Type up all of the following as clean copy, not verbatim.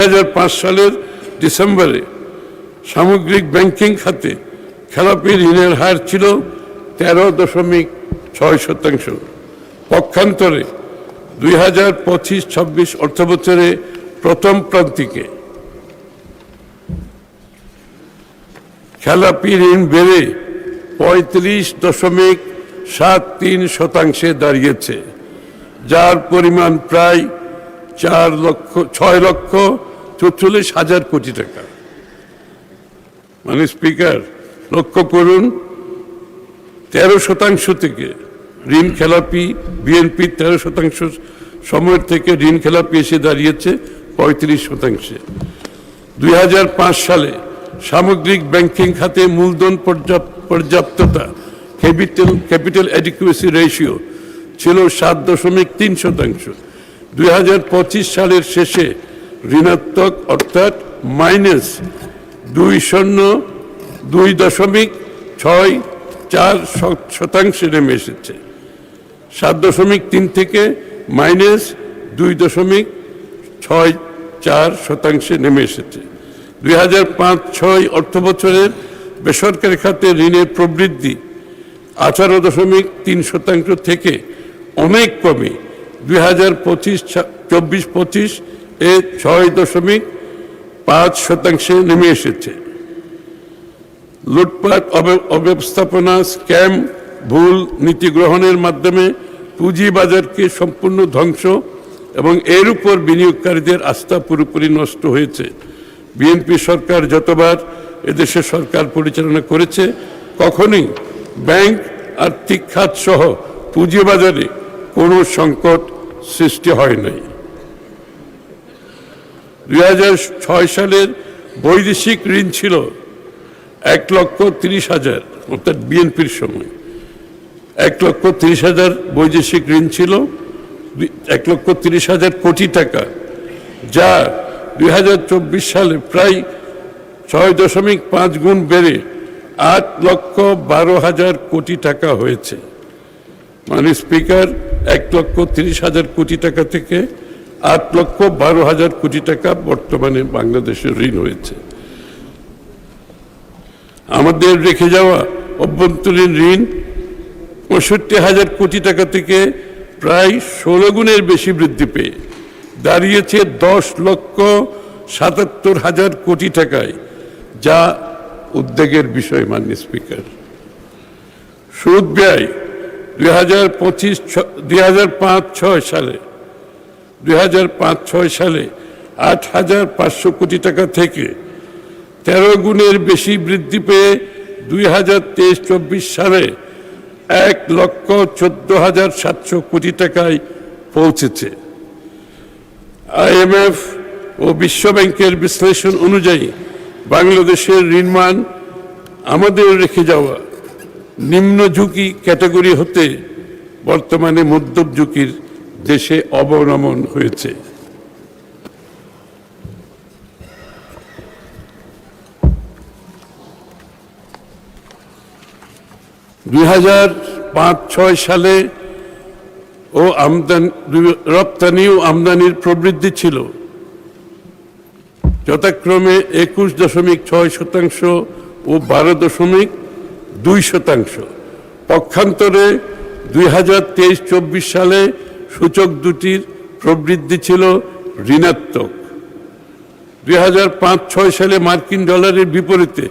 2005 সালের ডিসেম্বরে সামগ্রিক ব্যাংকিং খাতে খেলাপি ঋণের হার ছিল 13.6%। পক্ষান্তরে 2025-26 অর্থবছরে প্রথম প্রান্তিকে খেলাপি ঋণ বেড়ে 35.73% দাঁড়িয়েছে, যার পরিমাণ প্রায় 6,44,000 কোটি টাকা। মানে স্পিকার, লক্ষ্য করুন, 13% থেকে ঋণ খেলাপি, বিএনপি 13% সময়ের থেকে ঋণ খেলাপি এসে দাঁড়িয়েছে 35%। 2005 সালে সামগ্রিক ব্যাংকিং খাতে মূলধন পর্যাপ্ততা ক্যাপিটাল অ্যাডিকুয়েসি রেশিও ছিল 7.3%। 2025 সালের শেষে ঋণাত্মক অর্থাৎ -2.64% নেমে এসেছে। 7.3 থেকে -2.64% নেমে এসেছে। 2005-06 অর্থবছরের বেসরকারি খাতে ঋণের প্রবৃদ্ধি 18.3% থেকে অনেক কমে 2024-25 এ 6.5% নেমে এসেছে। লুটপাট, অব্যবস্থাপনা, স্ক্যাম, ভুল নীতি গ্রহণের মাধ্যমে পুঁজিবাজারকে সম্পূর্ণ ধ্বংস এবং এর উপর বিনিয়োগকারীদের আস্থা পুরোপুরি নষ্ট হয়েছে। বিএনপি সরকার যতবার এদেশে সরকার পরিচালনা করেছে, কখনোই ব্যাংক, আর্থিক খাত সহ পুঁজিবাজারে কোনো সংকট সৃষ্টি হয় নাই। 2006 সালের বৈদেশিক ঋণ ছিল 1,30,000, অর্থাৎ বিএনপির সময় 1,30,000 বৈদেশিক ঋণ ছিল, 1,30,000 কোটি টাকা, যা 2024 সালে প্রায় 6.5 গুণ বেড়ে 8,12,000 কোটি টাকা হয়েছে। মানে স্পিকার, 1,30,000 কোটি টাকা থেকে 8,12,000 কোটি টাকা বর্তমানে বাংলাদেশের ঋণ হয়েছে। আমাদের রেখে যাওয়া অভ্যন্তরীণ ঋণ 65,000 কোটি টাকা থেকে প্রায় 16 গুণের বেশি বৃদ্ধি পেয়ে দাঁড়িয়েছে 10,77,000 কোটি টাকায়, যা উদ্বেগের বিষয়। মাননীয় স্পিকার, সুদ ব্যয় 2005-06 সালে 8,500 কোটি টাকা থেকে 13 গুণের বেশি বৃদ্ধি পেয়ে 2023-24 সালে 1,14,700 কোটি টাকায় পৌঁছেছে। IMF ও বিশ্ব ব্যাংকের বিশ্লেষণ অনুযায়ী বাংলাদেশের ঋণমান আমাদের রেখে যাওয়া নিম্ন ঝুঁকি ক্যাটাগরি হতে বর্তমানে মধ্যম ঝুঁকির দেশে অবনমন হয়েছে। দুই 2005-06 সালে রপ্তানি ও আমদানির প্রবৃদ্ধি ছিল যথাক্রমে 21.6% ও 12.2%। পক্ষান্তরে 2023-24 সালে সূচক দুটির প্রবৃদ্ধি ছিল ঋণাত্মক। 2005-06 সালে মার্কিন ডলারের বিপরীতে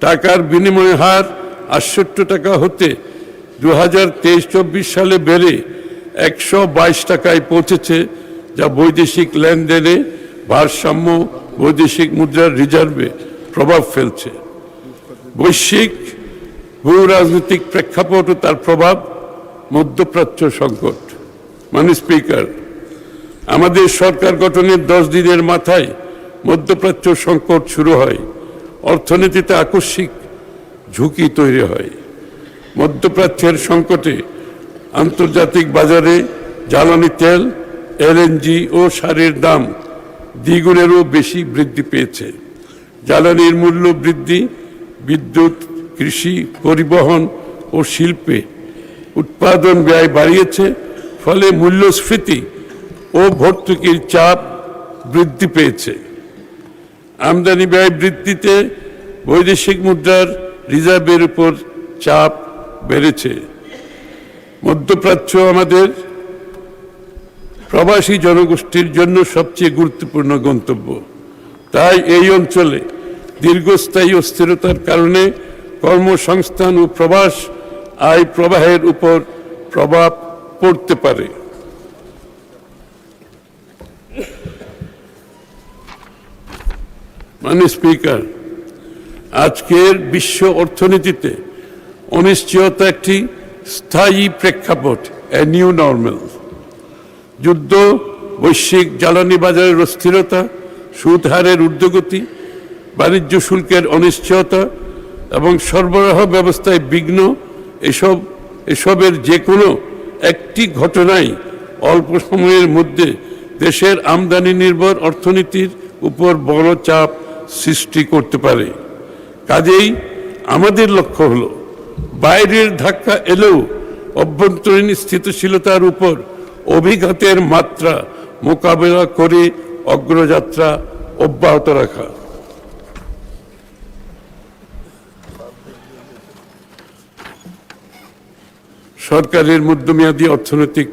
টাকার বিনিময় হার 68 টাকা হতে 2023-24 সালে বেড়ে 122 টাকায় পৌঁছেছে, যা বৈদেশিক লেনদেনে ভারসাম্য, বৈদেশিক মুদ্রার রিজার্ভে প্রভাব ফেলছে। বৈশ্বিক ভূ রাজনৈতিক প্রেক্ষাপট ও তার প্রভাব, মধ্যপ্রাচ্য সংকট। মাননীয় স্পিকার, আমাদের সরকার গঠনের 10 দিনের মাথায় মধ্যপ্রাচ্য সংকট শুরু হয়। অর্থনীতিতে আকস্মিক ঝুঁকি তৈরি হয়। মধ্যপ্রাচ্যের সংকটে আন্তর্জাতিক বাজারে জ্বালানি তেল, LNG ও সারের দাম দ্বিগুণেরও বেশি বৃদ্ধি পেয়েছে। জ্বালানির মূল্য বৃদ্ধি বিদ্যুৎ, কৃষি, পরিবহন ও শিল্পে উৎপাদন ব্যয় বাড়িয়েছে, ফলে মূল্যস্ফীতি ও ভর্তুকির চাপ বৃদ্ধি পেয়েছে। আমদানি ব্যয় বৃদ্ধিতে বৈদেশিক মুদ্রার রিজার্ভের উপর চাপ বেড়েছে। মধ্যপ্রাচ্য আমাদের প্রবাসী জনগোষ্ঠীর জন্য সবচেয়ে গুরুত্বপূর্ণ গন্তব্য। তাই এই অঞ্চলে দীর্ঘস্থায়ী অস্থিরতার কারণে কর্মসংস্থান ও প্রবাস আয় প্রবাহের উপর প্রভাব পড়তে পারে। মাননীয় স্পিকার, আজকের বিশ্ব অর্থনীতিতে অনিশ্চয়তা একটি স্থায়ী প্রেক্ষাপট, এ নিউ নর্মাল। যুদ্ধ, বৈশ্বিক জ্বালানি বাজারের অস্থিরতা, সুদ হারের ঊর্ধ্বগতি, বাণিজ্য শুল্কের অনিশ্চয়তা এবং সরবরাহ ব্যবস্থায় বিঘ্ন, এসবের যে কোনো একটি ঘটনাই অল্প সময়ের মধ্যে দেশের আমদানি নির্ভর অর্থনীতির উপর বড় চাপ সৃষ্টি করতে পারে। কাজেই আমাদের লক্ষ্য হলো বাইরের ধাক্কা এলেও অভ্যন্তরীণ স্থিতিশীলতার উপর অভিঘাতের মাত্রা মোকাবেলা করে অগ্রযাত্রা অব্যাহত রাখা। সরকারের মধ্যমেয়াদী অর্থনৈতিক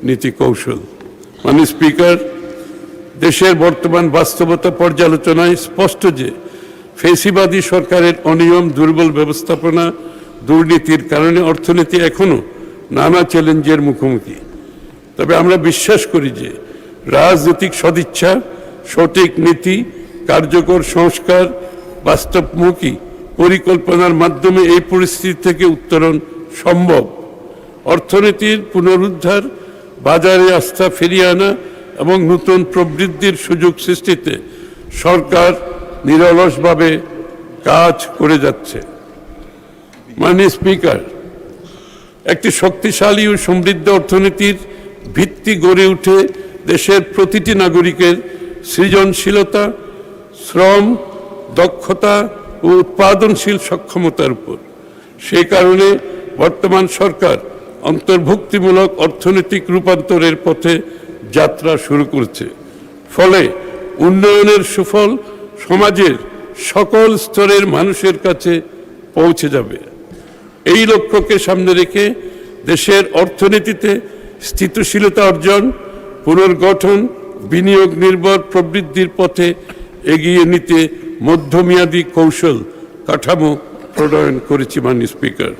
নীতি কৌশল। মাননীয় স্পিকার, দেশের বর্তমান বাস্তবতা পর্যালোচনায় স্পষ্ট যে ফেসিবাদী সরকারের অনিয়ম, দুর্বল ব্যবস্থাপনা, দুর্নীতির কারণে অর্থনীতি এখনো নানা চ্যালেঞ্জের মুখোমুখি। তবে আমরা বিশ্বাস করি যে রাজনৈতিক সদিচ্ছা, সঠিক নীতি, কার্যকর সংস্কার, বাস্তবমুখী পরিকল্পনার মাধ্যমে এই পরিস্থিতি থেকে উত্তরণ সম্ভব। অর্থনীতির পুনরুদ্ধার, বাজারে আস্থা ফিরিয়ে আনা এবং নতুন প্রবৃদ্ধির সুযোগ সৃষ্টিতে সরকার নিরলসভাবে কাজ করে যাচ্ছে। মাননীয় স্পিকার, একটি শক্তিশালী ও সমৃদ্ধ অর্থনীতির ভিত্তি গড়ে উঠে দেশের প্রতিটি নাগরিকের সৃজনশীলতা, শ্রম, দক্ষতা ও উৎপাদনশীল সক্ষমতার উপর। সেই কারণে বর্তমান সরকার অন্তর্ভুক্তিমূলক অর্থনৈতিক রূপান্তরের পথে যাত্রা শুরু করেছে। ফলে উন্নয়নের সুফল সমাজের সকল স্তরের মানুষের কাছে পৌঁছে যাবে। এই লক্ষ্যকে সামনে রেখে দেশের অর্থনীতিতে স্থিতিশীলতা অর্জন, পুনর্গঠন, বিনিয়োগ নির্ভর প্রবৃদ্ধির পথে এগিয়ে নিতে মধ্যমেয়াদী কৌশল কাঠামো প্রণয়ন করেছি। মাননীয় স্পিকার।